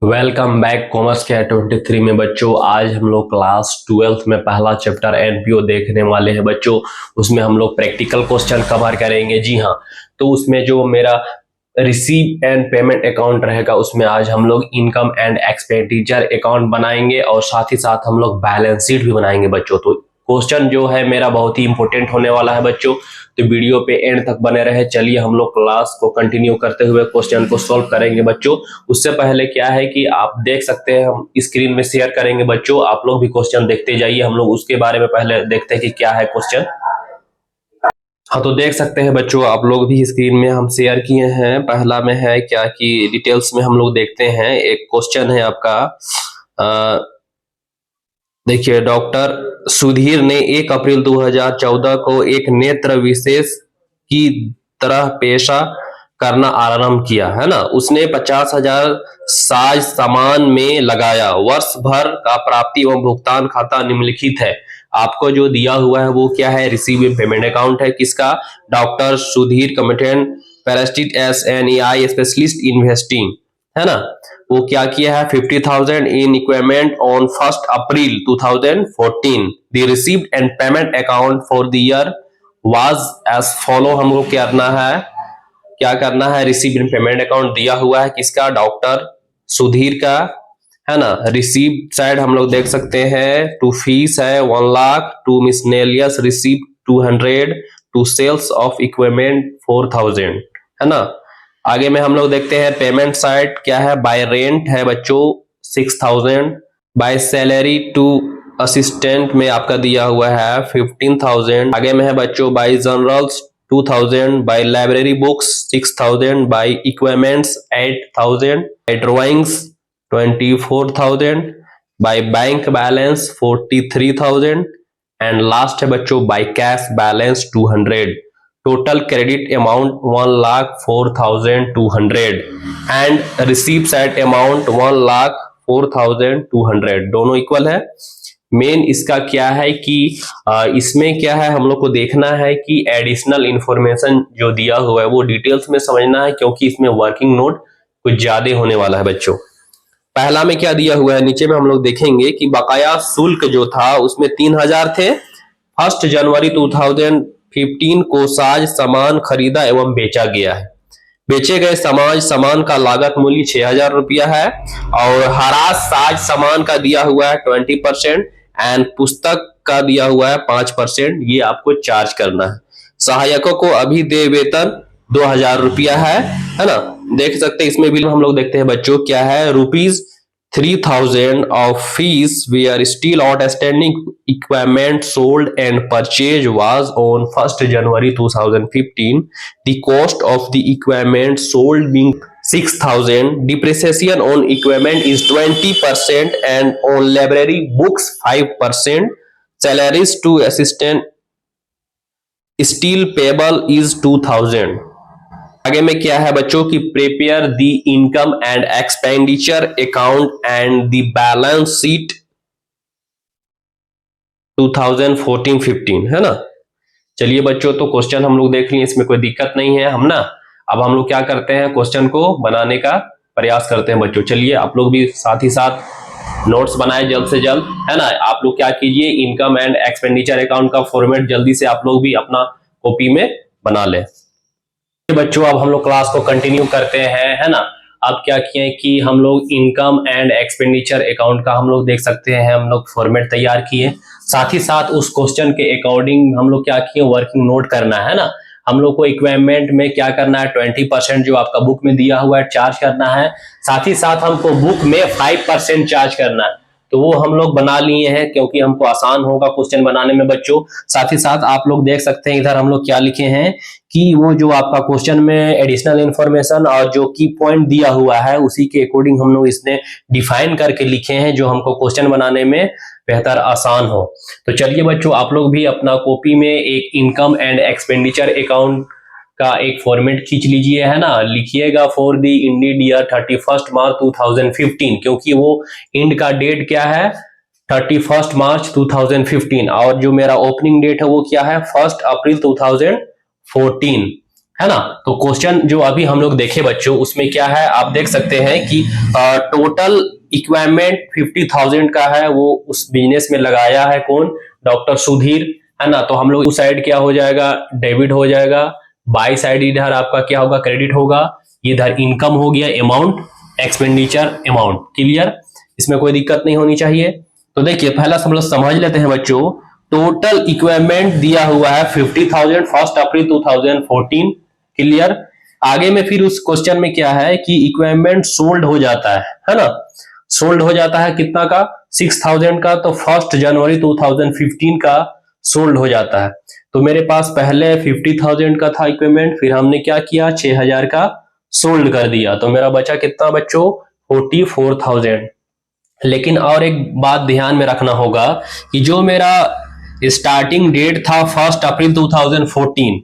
Welcome back commerce के 23 में बच्चों। आज हम लोग क्लास 12th में पहला चैप्टर एनपीओ देखने वाले हैं बच्चों। उसमें हम लोग प्रैक्टिकल क्वेश्चन कवर करेंगे। जी हाँ, तो उसमें जो मेरा रिसीव एंड पेमेंट अकाउंट रहेगा उसमें आज हम लोग इनकम एंड एक्सपेंडिचर अकाउंट बनाएंगे और साथ ही साथ हम लोग बैलेंस शीट भी बनाएंगे बच्चों। तो क्वेश्चन जो है मेरा बहुत ही इंपॉर्टेंट होने वाला है बच्चों, तो वीडियो पे एंड तक बने रहे। चलिए हम लोग क्लास को कंटिन्यू करते हुए क्वेश्चन को सॉल्व करेंगे बच्चों। उससे पहले क्या है कि आप देख सकते हैं, हम स्क्रीन में शेयर करेंगे बच्चों, आप लोग भी क्वेश्चन देखते जाइए। हम लोग उसके बारे में पहले देखते हैं कि क्या है क्वेश्चन। हाँ, तो देख सकते हैं बच्चों, आप लोग भी स्क्रीन में हम शेयर किए हैं। पहला में है क्या कि डिटेल्स में हम लोग देखते हैं। एक क्वेश्चन है आपका, देखिए, डॉक्टर सुधीर ने 1 अप्रैल 2014 को एक नेत्र विशेष की तरह पेशा करना आरंभ किया, है ना। उसने 50,000 साज सामान में लगाया। वर्ष भर का प्राप्ति एवं भुगतान खाता निम्नलिखित है। आपको जो दिया हुआ है वो क्या है? रिसीव पेमेंट अकाउंट है। किसका? डॉक्टर सुधीर कमिटेंट पैरास्टिट as an E I specialist investing, है ना। वो क्या किया है? 50,000 in equipment on 1 April 2014। The received and payment account for the year was as follow. हमको क्या करना है? रिसीव एंड पेमेंट अकाउंट दिया हुआ है किसका? डॉक्टर सुधीर का, है ना। रिसीव साइड हम लोग देख सकते हैं, टू फीस है 1 lakh, to miscellaneous receive 200, to sales of equipment 4,000, है ना। आगे में हम लोग देखते हैं पेमेंट साइड क्या है। बाय रेंट है बच्चों 6,000, बाय सैलरी टू असिस्टेंट में आपका दिया हुआ है 15,000। आगे में है बच्चों by journals 2,000, by library books 6,000, by equipments 8,000, by drawings 24,000, by bank balance 43,000 and last है बच्चों by cash balance 200। Total credit amount 1,04,200 and receive side amount 1,04,200, दोनों इक्वल है। मेन इसका क्या है कि इसमें क्या है, हम लोग को देखना है कि एडिशनल इंफॉर्मेशन जो दिया हुआ है वो डिटेल्स में समझना है, क्योंकि इसमें वर्किंग नोट कुछ ज्यादा होने वाला है बच्चों। पहला में क्या दिया हुआ है, नीचे में हम लोग देखेंगे कि बकाया शुल्क जो था उसमें 3,000 थे। 1 जनवरी 2015 को साज सामान खरीदा एवं बेचा गया है। बेचे गए सामान का लागत मूल्य 6,000 रुपया है और हरा साज सामान का दिया हुआ है 20% एंड पुस्तक का दिया हुआ है 5%। ये आपको चार्ज करना है। सहायकों को अभी दे वेतन 2,000 रुपया है ना। देख सकते हैं, इसमें भी हम लोग देखते हैं बच्चों क्या है। ₹3,000 of fees were still outstanding. Equipment sold and purchase was on 1 January 2015. The cost of the equipment sold being 6,000. Depreciation on equipment is 20% and on library books 5%. Salaries to assistant still payable is 2,000. आगे में क्या है बच्चों की prepare the income and expenditure account and the balance sheet 2014-15, है ना। चलिए बच्चों, तो क्वेश्चन हम लोग देख लिए, इसमें कोई दिक्कत नहीं है हम ना। अब हम लोग क्या करते हैं, क्वेश्चन को बनाने का प्रयास करते हैं बच्चों। चलिए आप लोग भी साथ ही साथ नोट्स बनाए जल्द से जल्द, है ना। आप लोग क्या कीजिए, इनकम एंड एक्सपेंडिचर अकाउंट का फॉर्मेट जल्दी से आप लोग भी अपना कॉपी में बना लें बच्चों। अब हम लोग क्लास को कंटिन्यू करते हैं, है ना। अब क्या किए कि हम लोग इनकम एंड एक्सपेंडिचर अकाउंट का हम लोग देख सकते हैं, हम लोग फॉर्मेट तैयार किए। साथ ही साथ उस क्वेश्चन के अकॉर्डिंग हम लोग क्या किए, वर्किंग नोट करना है ना। हम लोग को इक्विपमेंट में क्या करना है, 20% जो आपका बुक में दिया हुआ है चार्ज करना है। साथ ही साथ हमको बुक में 5% चार्ज करना है। तो वो हम लोग बना लिए हैं क्योंकि हमको आसान होगा क्वेश्चन बनाने में बच्चों। साथ ही साथ आप लोग देख सकते हैं इधर हम लोग क्या लिखे हैं कि वो जो आपका क्वेश्चन में एडिशनल इंफॉर्मेशन और जो की पॉइंट दिया हुआ है उसी के अकॉर्डिंग हम लोग इसने डिफाइन करके लिखे हैं, जो हमको क्वेश्चन बनाने में बेहतर आसान हो। तो चलिए बच्चों, आप लोग भी अपना कॉपी में एक इनकम एंड एक्सपेंडिचर अकाउंट का एक फॉर्मेट खींच लीजिए, है ना। लिखिएगा फॉर द इंडेड ईयर 31 मार्च 2015, क्योंकि वो इंड का डेट क्या है, 31 मार्च 2015, और जो मेरा ओपनिंग डेट है वो क्या है, 1 अप्रैल 2014, है ना। तो क्वेश्चन जो अभी हम लोग देखे बच्चों, उसमें क्या है आप देख सकते हैं कि टोटल इक्विपमेंट 50,000 का है, वो उस बिजनेस में लगाया है कौन, डॉक्टर सुधीर, है ना। तो हम लोग उस साइड क्या हो जाएगा, डेबिट हो जाएगा, बाई साइड इधर आपका क्या होगा, क्रेडिट होगा, इधर इनकम हो गया, अमाउंट, एक्सपेंडिचर अमाउंट। क्लियर, इसमें कोई दिक्कत नहीं होनी चाहिए। तो देखिए पहला हम लोग समझ लेते हैं बच्चों, टोटल इक्विपमेंट दिया हुआ है 50,000 1 अप्रैल 2014। क्लियर, आगे में फिर उस क्वेश्चन में क्या है कि इक्विपमेंट सोल्ड हो जाता है ना। सोल्ड हो जाता है कितना का, 6,000 का, तो 1 जनवरी 2015 का सोल्ड हो जाता है। तो मेरे पास पहले 50,000 का था इक्विपमेंट, फिर हमने क्या किया 6,000 का सोल्ड कर दिया, तो मेरा बचा कितना बच्चों 44,000। लेकिन और एक बात ध्यान में रखना होगा कि जो मेरा स्टार्टिंग डेट था 1 अप्रैल 2014,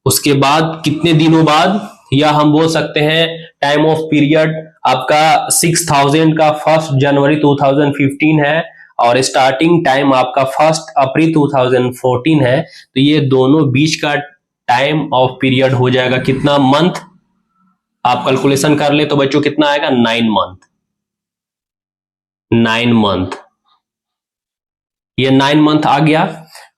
उसके बाद कितने दिनों बाद, या हम बोल सकते हैं टाइम ऑफ पीरियड आपका 6,000 का 1 जनवरी 2015 है, और स्टार्टिंग टाइम आपका 1 अप्रैल 2014 है। तो ये दोनों बीच का टाइम ऑफ पीरियड हो जाएगा कितना, मंथ। आप कैलकुलेशन कर ले तो बच्चों कितना आएगा, 9 मंथ। 9 मंथ, ये 9 मंथ आ गया।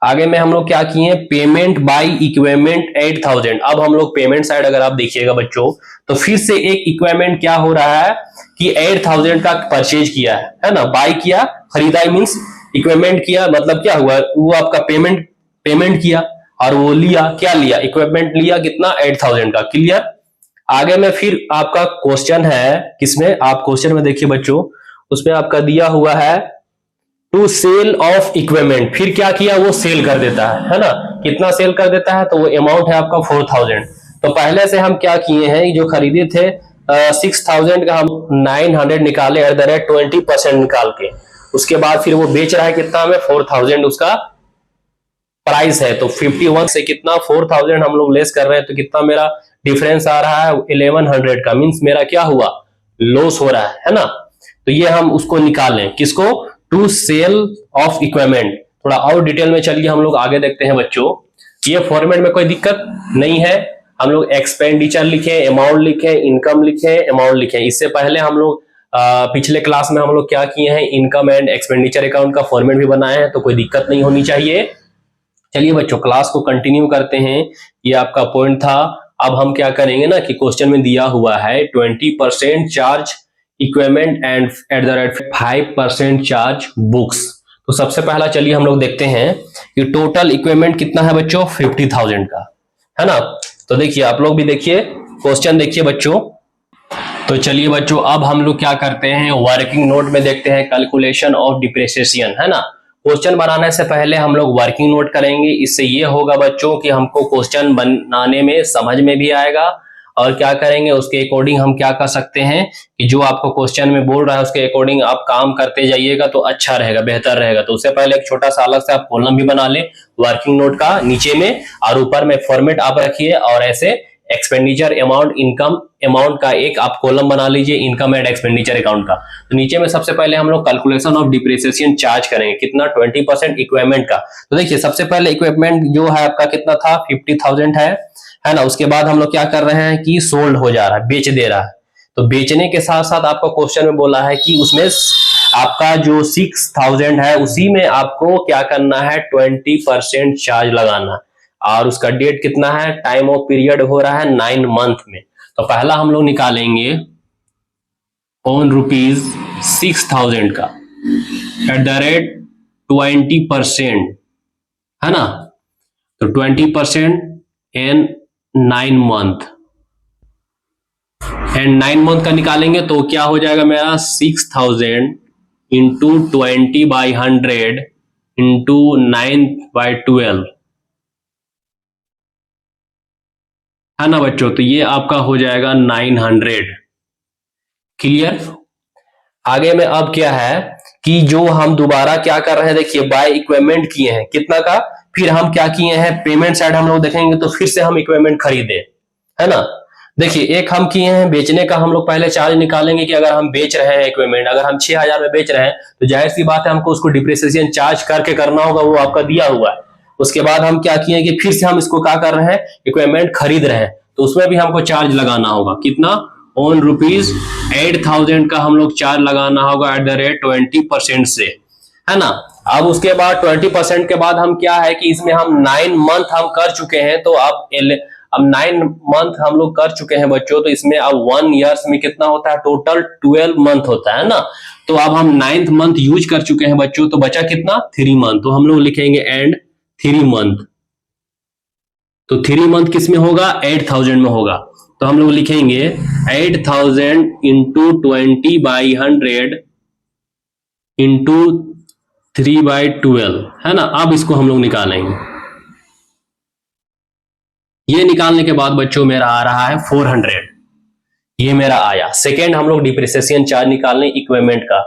आगे में हम लोग क्या किए, पेमेंट बाय इक्विपमेंट 8,000। अब हम लोग पेमेंट साइड अगर आप देखिएगा बच्चों, तो फिर से एक इक्विपमेंट क्या हो रहा है कि 8,000 का परचेज किया है ना, बाय किया, खरीदा मींस इक्विपमेंट किया, मतलब क्या हुआ, वो आपका पेमेंट किया और वो लिया, क्या लिया, इक्विपमेंट लिया, कितना 8,000 का। क्लियर, आगे में फिर आपका क्वेश्चन है किसमें, आप क्वेश्चन में देखिए बच्चों, उसमें आपका दिया हुआ है टू सेल ऑफ इक्विपमेंट, फिर क्या किया, वो सेल कर देता है ना। कितना सेल कर देता है, तो वो अमाउंट है आपका 4,000। तो पहले से हम क्या किए हैं, जो खरीदे थे 6,000 का, हम 900 निकाले एट द रेट 20% निकाल के, उसके बाद फिर वो बेच रहा है कितना में, 4,000 उसका प्राइस है। तो 51 से कितना 4,000 हम लोग लेस कर रहे हैं, तो कितना मेरा डिफरेंस आ रहा है 1100 का, मींस मेरा क्या हुआ, लॉस हो रहा है ना। तो ये हम उसको निकालें, किसको, टू सेल ऑफ इक्विपमेंट। थोड़ा और डिटेल में चलिए हम लोग आगे देखते हैं बच्चों। ये फॉर्मेट में कोई दिक्कत नहीं है, हम लोग एक्सपेंडिचर लिखे, अमाउंट लिखे, इनकम लिखे, अमाउंट लिखे। इससे पहले हम लोग पिछले क्लास में हम लोग क्या किए हैं, इनकम एंड एक्सपेंडिचर अकाउंट का फॉर्मेट भी बनाए हैं, तो कोई दिक्कत नहीं होनी चाहिए। चलिए बच्चों क्लास को कंटिन्यू करते हैं, ये आपका पॉइंट था। अब हम क्या करेंगे ना कि क्वेश्चन में दिया हुआ है 20% charge equipment and at the rate 5% charge books. तो सबसे पहला चलिए हम लोग देखते हैं कि टोटल इक्विपमेंट कितना है बच्चों, 50,000 का, है ना। तो देखिए आप लोग भी देखिए, क्वेश्चन देखिए बच्चों। तो चलिए बच्चों अब हम लोग क्या करते हैं, वर्किंग नोट में देखते हैं कैलकुलेशन ऑफ डिप्रिसिएशन, है ना। क्वेश्चन बनाने से पहले हम लोग वर्किंग नोट करेंगे, इससे ये होगा बच्चों कि हमको क्वेश्चन बनाने में समझ में भी आएगा, और क्या करेंगे उसके अकॉर्डिंग हम क्या कर सकते हैं कि जो आपको क्वेश्चन में बोल रहा है उसके अकॉर्डिंग आप काम करते जाइएगा तो अच्छा रहेगा, बेहतर रहेगा। तो उससे पहले एक छोटा सा अलग से आप कॉलम भी बना ले वर्किंग नोट का नीचे में, और ऊपर में फॉर्मेट आप रखिए, और ऐसे एक्सपेंडिचर अमाउंट, इनकम अमाउंट का एक आप कॉलम बना लीजिए, इनकम एंड एक्सपेंडिचर अकाउंट का। तो नीचे में सबसे पहले हम लोग कैलकुलेशन ऑफ डिप्रिसिएशन चार्ज करेंगे, कितना 20% इक्विपमेंट का। तो देखिए सबसे पहले इक्विपमेंट जो है आपका कितना था, 50,000 है ना। उसके बाद हम लोग क्या कर रहे हैं कि सोल्ड हो जा रहा है, बेच दे रहा है। तो बेचने के साथ साथ आपको क्वेश्चन में बोला है कि उसमें आपका जो 6,000 है उसी में आपको क्या करना है, 20% चार्ज लगाना, और उसका डेट कितना है, टाइम ऑफ पीरियड हो रहा है 9 मंथ में। तो पहला हम लोग निकालेंगे ऑन ₹6,000 का एट द रेट 20%, है ना। तो 20% एन 9 मंथ, एंड 9 मंथ का निकालेंगे तो क्या हो जाएगा मेरा 6,000 इंटू 20/100 इंटू 9/12, है ना बच्चों। तो ये आपका हो जाएगा 900। क्लियर, आगे में अब क्या है कि जो हम दोबारा क्या कर रहे हैं, देखिए बाय इक्विपमेंट किए हैं कितना का, फिर हम क्या किए हैं, पेमेंट साइड हम लोग देखेंगे तो फिर से हम इक्विपमेंट खरीदे, है ना। देखिए एक हम किए हैं बेचने का, हम लोग पहले चार्ज निकालेंगे कि अगर हम बेच रहे हैं इक्विपमेंट, अगर हम 6,000 में बेच रहे हैं तो जाहिर सी बात है हमको उसको डिप्रिसिएशन चार्ज करके करना होगा, वो आपका दिया हुआ है। उसके बाद हम क्या किए कि फिर से हम इसको क्या कर रहे हैं, इक्विपमेंट खरीद रहे हैं। तो उसमें भी हमको चार्ज लगाना होगा। कितना? ऑन ₹8,000 का हम लोग चार्ज लगाना होगा एट द रेट 20% से, है ना। अब उसके बाद 20% के बाद हम क्या है कि इसमें हम 9 मंथ हम कर चुके हैं, तो अब 9 मंथ हम लोग कर चुके हैं बच्चों, तो इसमें अब 1 ईयर्स में कितना होता है? टोटल 12 मंथ होता है ना। तो अब हम 9th मंथ यूज कर चुके हैं बच्चों, तो बचा कितना? 3 मंथ। तो हम लोग लिखेंगे एंड 3 मंथ। तो 3 मंथ किस में होगा? 8,000 में होगा। तो हम लोग लिखेंगे 8,000 इंटू 20/100 इंटू 3/12, है ना। अब इसको हम लोग निकालेंगे। ये निकालने के बाद बच्चों मेरा आ रहा है 400, ये मेरा आया। सेकेंड हम लोग डिप्रिसिएशन चार्ज निकालने इक्विपमेंट का।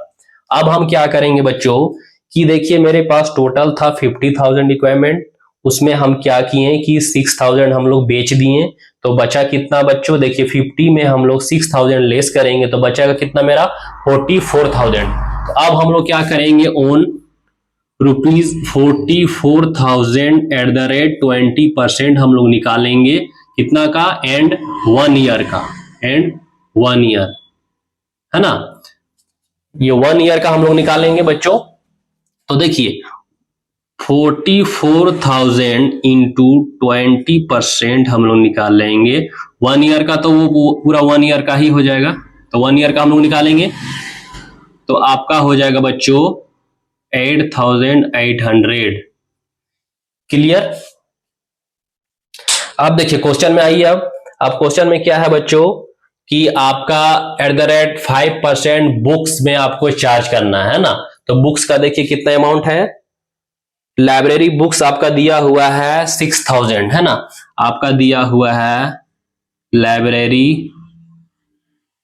अब हम क्या करेंगे बच्चों कि देखिए मेरे पास टोटल था 50,000 इक्विपमेंट, उसमें हम क्या किए कि 6,000 हम लोग बेच दिए, तो बचा कितना बच्चों? देखिए 50 में हम लोग 6,000 लेस करेंगे तो बचेगा कितना मेरा? 44,000। तो अब हम लोग क्या करेंगे? ऑन ₹44,000 एट द रेट 20% हम लोग निकालेंगे। कितना का? एंड 1 ईयर का, एंड 1 ईयर, है ना। ये 1 ईयर का हम लोग निकालेंगे बच्चों। तो देखिए 44,000 इंटू 20% हम लोग निकाल लेंगे 1 ईयर का, तो वो पूरा 1 ईयर का ही हो जाएगा। तो 1 ईयर का हम लोग निकालेंगे तो आपका हो जाएगा बच्चों 8,800। क्लियर? अब देखिए क्वेश्चन में आइए। अब क्वेश्चन में क्या है बच्चों कि आपका एट द रेट 5% बुक्स में आपको चार्ज करना है ना। तो बुक्स का देखिए कितना अमाउंट है। लाइब्रेरी बुक्स आपका दिया हुआ है 6,000, है ना। आपका दिया हुआ है लाइब्रेरी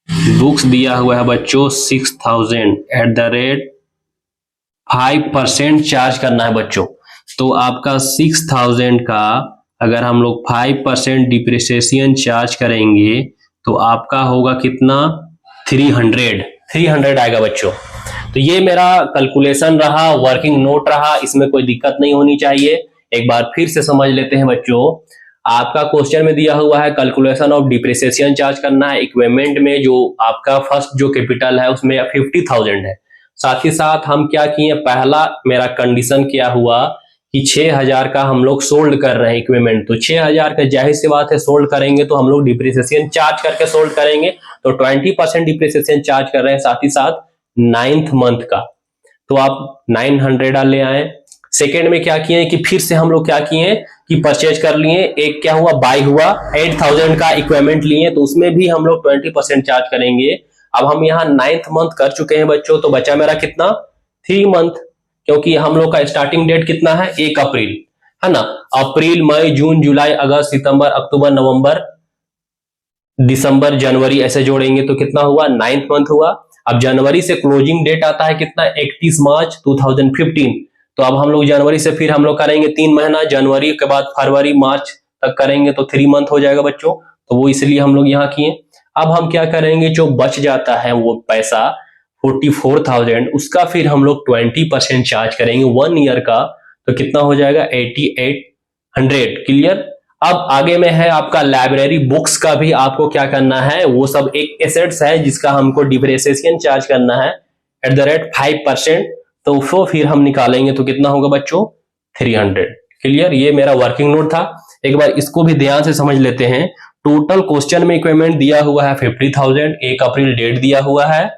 बुक्स दिया हुआ है बच्चों 6,000 एट द रेट 5% चार्ज करना है बच्चों। तो आपका 6,000 का अगर हम लोग 5% डिप्रिसिएशन चार्ज करेंगे तो आपका होगा कितना? 300 आएगा बच्चों। तो ये मेरा कैलकुलेशन रहा, वर्किंग नोट रहा, इसमें कोई दिक्कत नहीं होनी चाहिए। एक बार फिर से समझ लेते हैं बच्चों। आपका क्वेश्चन में दिया हुआ है कैलकुलेशन ऑफ डिप्रिसिएशन चार्ज करना है इक्विपमेंट में, जो आपका फर्स्ट जो कैपिटल है उसमें 50,000 है। साथ ही साथ हम क्या किए, पहला मेरा कंडीशन क्या हुआ कि 6,000 का हम लोग सोल्ड कर रहे हैं इक्विपमेंट, तो 6,000 का जाहिर सी बात है सोल्ड करेंगे तो हम लोग डिप्रिसिएशन चार्ज करके सोल्ड करेंगे, तो 20% डिप्रिसिएशन चार्ज कर रहे हैं साथ ही साथ 9th मंथ का। तो आप 900 ले आए। सेकेंड में क्या किए कि फिर से हम लोग क्या किए कि परचेज कर लिए। एक क्या हुआ? बाई हुआ। 8,000 का इक्विपमेंट लिए तो उसमें भी हम लोग 20% चार्ज करेंगे। अब हम यहाँ 9th मंथ कर चुके हैं बच्चों, तो बचा मेरा कितना? 3 मंथ, क्योंकि हम लोग का स्टार्टिंग डेट कितना है? 1 अप्रैल, है ना। अप्रैल, मई, जून, जुलाई, अगस्त, सितंबर, अक्टूबर, नवंबर, दिसंबर, जनवरी ऐसे जोड़ेंगे तो कितना हुआ? 9th मंथ हुआ। अब जनवरी से क्लोजिंग डेट आता है कितना? 31 मार्च 2015। तो अब हम लोग जनवरी से फिर हम लोग करेंगे 3 महीना, जनवरी के बाद फरवरी, मार्च तक करेंगे तो 3 मंथ हो जाएगा बच्चों। तो वो इसलिए हम लोग यहाँ किए। अब हम क्या करेंगे, जो बच जाता है वो पैसा 44,000, उसका फिर हम लोग 20% चार्ज करेंगे 1 ईयर का, तो कितना हो जाएगा? 8,800। क्लियर? अब आगे में है आपका लाइब्रेरी बुक्स का भी आपको क्या करना है, वो सब एक एसेट्स है जिसका हमको डिप्रिसिएशन चार्ज करना है एट द रेट 5%। तो वो फिर हम निकालेंगे तो कितना होगा बच्चों? 300। क्लियर? ये मेरा वर्किंग नोट था। एक बार इसको भी ध्यान से समझ लेते हैं। टोटल क्वेश्चन में इक्विपमेंट दिया हुआ है 50,000, 1 अप्रैल डेट दिया हुआ है।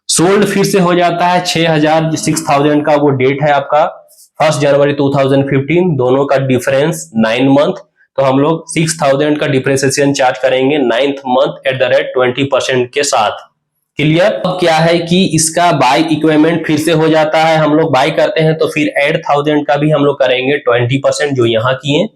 सोल्ड फिर से हो जाता है 6,000 का, वो डेट है आपका 1 जनवरी 2015, दोनों का डिफरेंस 9 मंथ। तो हम लोग 6,000 का डिप्रिसिएशन चार्ज करेंगे 9th month at the rate 20% के साथ। क्लियर? अब क्या है कि इसका बाई इक्विपमेंट फिर से हो जाता है, हम लोग बाई करते हैं तो फिर 8,000 का भी हम लोग करेंगे 20% जो यहाँ किए।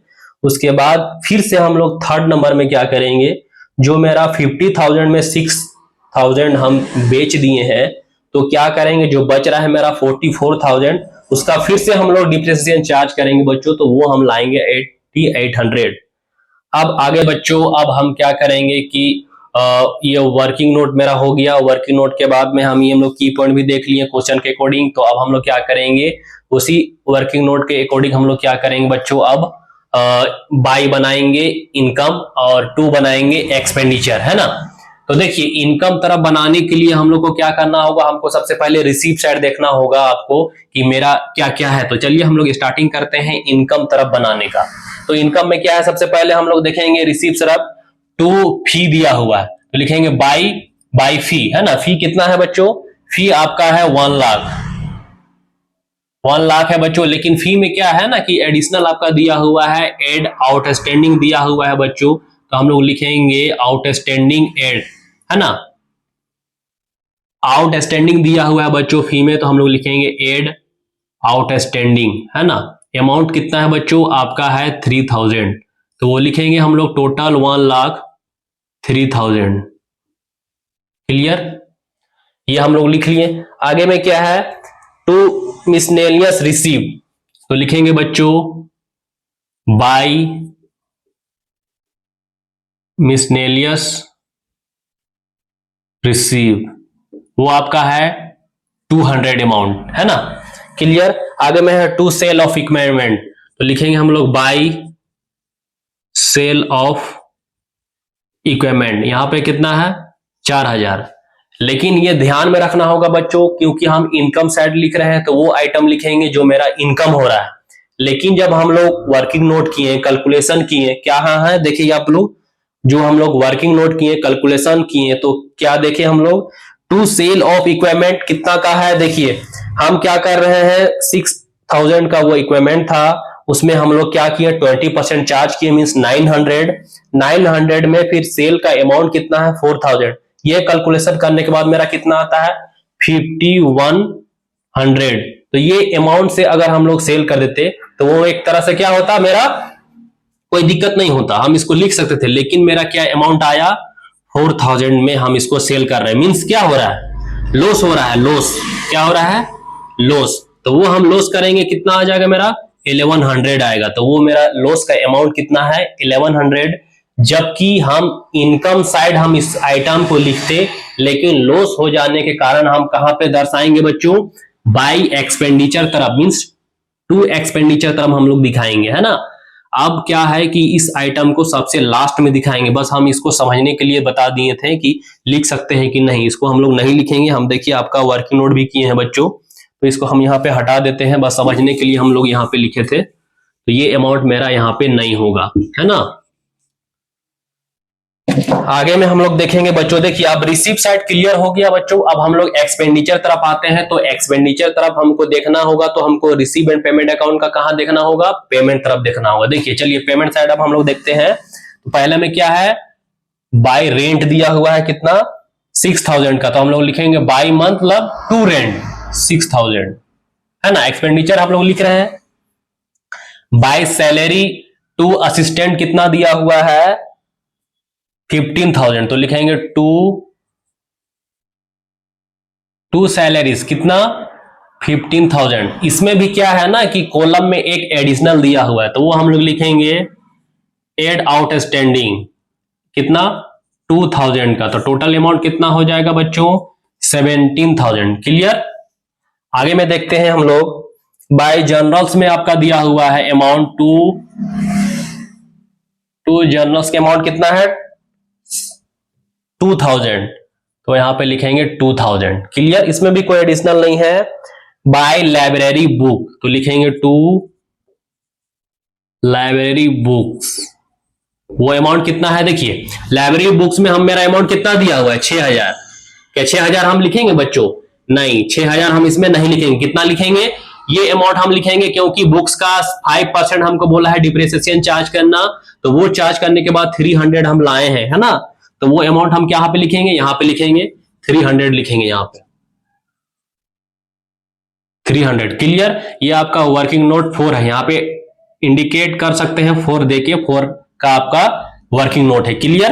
उसके बाद फिर से हम लोग थर्ड नंबर में क्या करेंगे, जो मेरा 50,000 में 6,000 हम बेच दिए हैं, तो क्या करेंगे, जो बच रहा है मेरा 44,000, उसका फिर से हम लोग डिप्रिसिएशन चार्ज करेंगे बच्चों, तो वो हम लाएंगे 8,800। अब आगे बच्चों, अब हम क्या करेंगे कि ये वर्किंग नोट मेरा हो गया। वर्किंग नोट के बाद में हम ये लोग की पॉइंट भी देख लिए क्वेश्चन के अकॉर्डिंग। तो अब हम लोग क्या करेंगे, उसी वर्किंग नोट के अकॉर्डिंग हम लोग क्या करेंगे बच्चों, अब बाई बनाएंगे इनकम और 2 बनाएंगे एक्सपेंडिचर, है ना। तो देखिए इनकम तरफ बनाने के लिए हम लोग को क्या करना होगा, हमको सबसे पहले रिसीव साइड देखना होगा आपको कि मेरा क्या क्या है। तो चलिए हम लोग स्टार्टिंग करते हैं इनकम तरफ बनाने का। तो इनकम में क्या है, सबसे पहले हम लोग देखेंगे रिसीव तरफ 2 फी दिया हुआ है, तो लिखेंगे बाई फी, है ना। फी कितना है बच्चों, फी आपका है 1 लाख, 1 लाख है बच्चों। लेकिन फी में क्या है ना कि एडिशनल आपका दिया हुआ है एड आउटस्टैंडिंग दिया हुआ है बच्चों, तो हम लोग लिखेंगे आउटस्टैंडिंग एड, है ना। आउटस्टैंडिंग दिया हुआ है बच्चों फी में, तो हम लोग लिखेंगे एड आउटस्टैंडिंग, है ना। अमाउंट कितना है बच्चों, आपका है 3000, तो वो लिखेंगे हम लोग टोटल 1,03,000। क्लियर, ये हम लोग लिख लिए। आगे में क्या है, टू मिसलेनियस रिसीव, तो लिखेंगे बच्चों बाय मिसलेनियस रिसीव, वो आपका है 200 अमाउंट, है ना। क्लियर, आगे में है टू सेल ऑफ इक्विपमेंट, तो लिखेंगे हम लोग बाय सेल ऑफ इक्विपमेंट, यहां पे कितना है 4000। लेकिन ये ध्यान में रखना होगा बच्चों, क्योंकि हम इनकम साइड लिख रहे हैं तो वो आइटम लिखेंगे जो मेरा इनकम हो रहा है। लेकिन जब हम लोग वर्किंग नोट किए, कैलकुलेशन किए, क्या है देखिए आप लोग, जो हम लोग वर्किंग नोट किए, कैलकुलेशन किए, तो क्या देखे हम लोग, टू सेल ऑफ इक्विपमेंट कितना का है, देखिए हम क्या कर रहे हैं 6000 का वो इक्विपमेंट था, उसमें हम लोग क्या किए 20% चार्ज किए, मींस 900 में फिर सेल का अमाउंट कितना है 4000। ये कैलकुलेशन करने के बाद मेरा कितना आता है 5100। तो ये अमाउंट से अगर हम लोग सेल कर देते तो वो एक तरह से क्या होता, मेरा कोई दिक्कत नहीं होता, हम इसको लिख सकते थे। लेकिन मेरा क्या अमाउंट आया 4000 में हम इसको सेल कर रहे हैं, मींस क्या हो रहा है, लॉस हो रहा है, लॉस क्या हो रहा है, लॉस। तो वो हम लॉस करेंगे, कितना आ जाएगा मेरा 1100 आएगा, तो वो मेरा लॉस का अमाउंट कितना है 1100। जबकि हम इनकम साइड हम इस आइटम को लिखते, लेकिन लॉस हो जाने के कारण हम कहां पे दर्शाएंगे बच्चों, बाय एक्सपेंडिचर तरफ, मींस टू एक्सपेंडिचर तरफ हम लोग दिखाएंगे, है ना। अब क्या है कि इस आइटम को सबसे लास्ट में दिखाएंगे, बस हम इसको समझने के लिए बता दिए थे कि लिख सकते हैं कि नहीं, इसको हम लोग नहीं लिखेंगे। हम देखिए आपका वर्किंग नोट भी किए हैं बच्चों, तो इसको हम यहाँ पे हटा देते हैं, बस समझने के लिए हम लोग यहाँ पे लिखे थे। तो ये अमाउंट मेरा यहाँ पे नहीं होगा, है ना। आगे में हम लोग देखेंगे बच्चों, देखिए अब रिसीव साइड क्लियर हो गया बच्चों। अब हम लोग एक्सपेंडिचर तरफ आते हैं, तो एक्सपेंडिचर तरफ हमको देखना होगा, तो हमको रिसीव एंड पेमेंट अकाउंट का कहां देखना होगा, पेमेंट तरफ देखना होगा। देखिए चलिए पेमेंट साइड अब हम लोग देखते हैं। तो पहले में क्या है, बाय रेंट दिया हुआ है कितना 6000 का, तो हम लोग लिखेंगे बाय मंथ मतलब टू रेंट 6000, है ना। एक्सपेंडिचर हम लोग लिख रहे हैं बाय सैलरी टू असिस्टेंट कितना दिया हुआ है 15,000, तो लिखेंगे टू सैलरीज कितना 15,000। इसमें भी क्या है ना कि कॉलम में एक एडिशनल दिया हुआ है, तो वो हम लोग लिखेंगे एड आउटस्टैंडिंग कितना 2000 का, तो टोटल अमाउंट कितना हो जाएगा बच्चों 17,000। क्लियर, आगे में देखते हैं हम लोग, बाय जनरल्स में आपका दिया हुआ है अमाउंट टू जनरल्स के अमाउंट कितना है 2000, तो यहां पे लिखेंगे 2000। क्लियर, इसमें भी कोई एडिशनल नहीं है। बाय लाइब्रेरी बुक, तो लिखेंगे टू लाइब्रेरी बुक्स, वो अमाउंट कितना है, देखिए लाइब्रेरी बुक्स में हम मेरा अमाउंट कितना दिया हुआ है 6000। क्या 6000 हम लिखेंगे बच्चों, नहीं 6000 हम इसमें नहीं लिखेंगे। कितना लिखेंगे, ये अमाउंट हम लिखेंगे क्योंकि बुक्स का 5% हमको बोला है डिप्रिसिएशन चार्ज करना, तो वो चार्ज करने के बाद 300 हम लाए हैं, है ना। तो वो अमाउंट हम यहाँ पे लिखेंगे, यहाँ पे लिखेंगे 300 लिखेंगे, यहाँ पे 300। क्लियर, ये आपका वर्किंग नोट 4 है, यहाँ पे इंडिकेट कर सकते हैं 4 देके, 4 का आपका वर्किंग नोट है। क्लियर,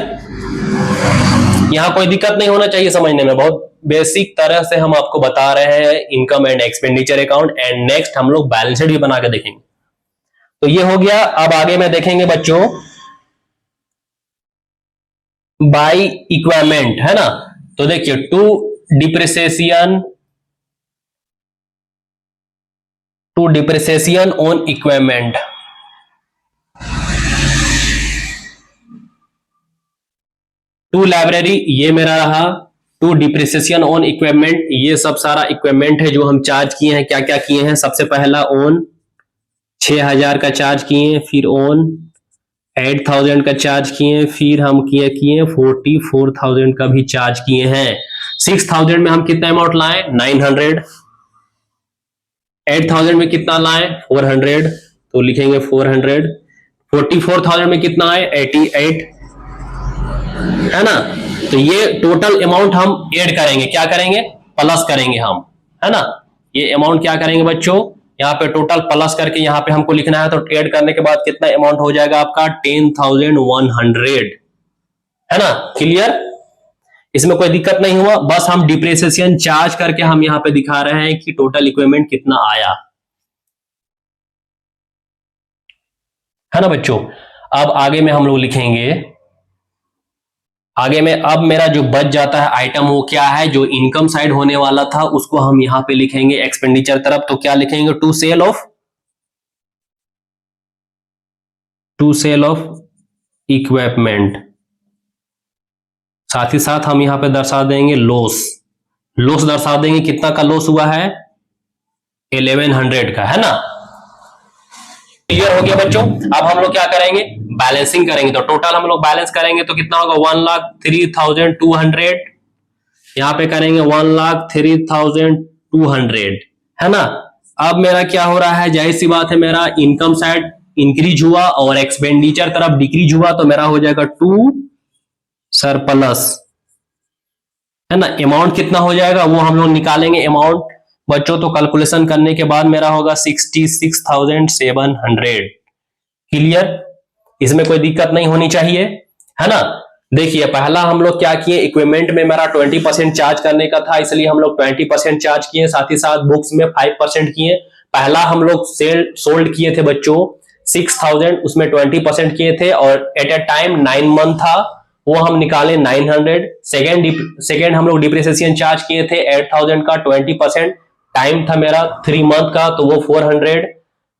यहाँ कोई दिक्कत नहीं होना चाहिए समझने में, बहुत बेसिक तरह से हम आपको बता रहे हैं income and expenditure account. And next हम लोग बैलेंस शीट भी बना के देखेंगे। तो ये हो गया। अब आगे में देखेंगे बच्चों बाय इक्विपमेंट, है ना। तो देखिए to depreciation on equipment, to library ये मेरा रहा, टू डिप्रिसिएशन ऑन इक्विपमेंट ये सब सारा इक्विपमेंट है जो हम चार्ज किए हैं। क्या क्या किए हैं, सबसे पहला ऑन 6000 का चार्ज किए, फिर ऑन 8000 का चार्ज किए, फिर हम किए 44,000 का भी चार्ज किए हैं। 6000 में हम कितना अमाउंट लाए 900, 8000 में कितना लाए 400, तो लिखेंगे 400, 44,000 में कितना आए 88, है ना। तो ये टोटल अमाउंट हम ऐड करेंगे, क्या करेंगे प्लस करेंगे हम, है ना। ये अमाउंट क्या करेंगे बच्चों, यहाँ पे टोटल प्लस करके यहाँ पे हमको लिखना है, तो ऐड करने के बाद कितना अमाउंट हो जाएगा आपका 10,100, है ना। क्लियर, इसमें कोई दिक्कत नहीं हुआ, बस हम डिप्रिसिएशन चार्ज करके हम यहाँ पे दिखा रहे हैं कि टोटल इक्विपमेंट कितना आया, है ना बच्चों। अब आगे में हम लोग लिखेंगे, आगे में अब मेरा जो बच जाता है आइटम वो क्या है, जो इनकम साइड होने वाला था उसको हम यहां पे लिखेंगे एक्सपेंडिचर तरफ। तो क्या लिखेंगे, टू सेल ऑफ इक्विपमेंट। साथ ही साथ हम यहां पे दर्शा देंगे लॉस दर्शा देंगे, कितना का लॉस हुआ है 1100 का, है ना। क्लियर हो गया बच्चों। अब हम लोग क्या करेंगे, बैलेंसिंग करेंगे। तो टोटल हम लोग बैलेंस करेंगे तो कितना होगा 1,03,200, यहां पे करेंगे 1,03,200, है ना। अब मेरा क्या हो रहा है, जाहिर सी बात है मेरा इनकम साइड इंक्रीज हुआ और एक्सपेंडिचर तरफ डिक्रीज हुआ, तो मेरा हो जाएगा 2 सरप्लस, है ना। अमाउंट कितना हो जाएगा वो हम लोग निकालेंगे अमाउंट बच्चों, तो कैलकुलेशन करने के बाद मेरा होगा 66,700। क्लियर, इसमें कोई दिक्कत नहीं होनी चाहिए, है ना। देखिए पहला हम लोग क्या किए, इक्विपमेंट में मेरा 20% चार्ज करने का था, इसलिए हम लोग 20% चार्ज किए, साथ ही साथ बुक्स में 5% किए। पहला हम लोग सोल्ड किए थे बच्चों 6,000, उसमें 20% किए थे और एट ए टाइम 9 मंथ था, वो हम निकाले 900। सेकेंड हम लोग डिप्रिसिएशन चार्ज किए थे 8,000 का, 20% टाइम था मेरा 3 मंथ का, तो वो 400।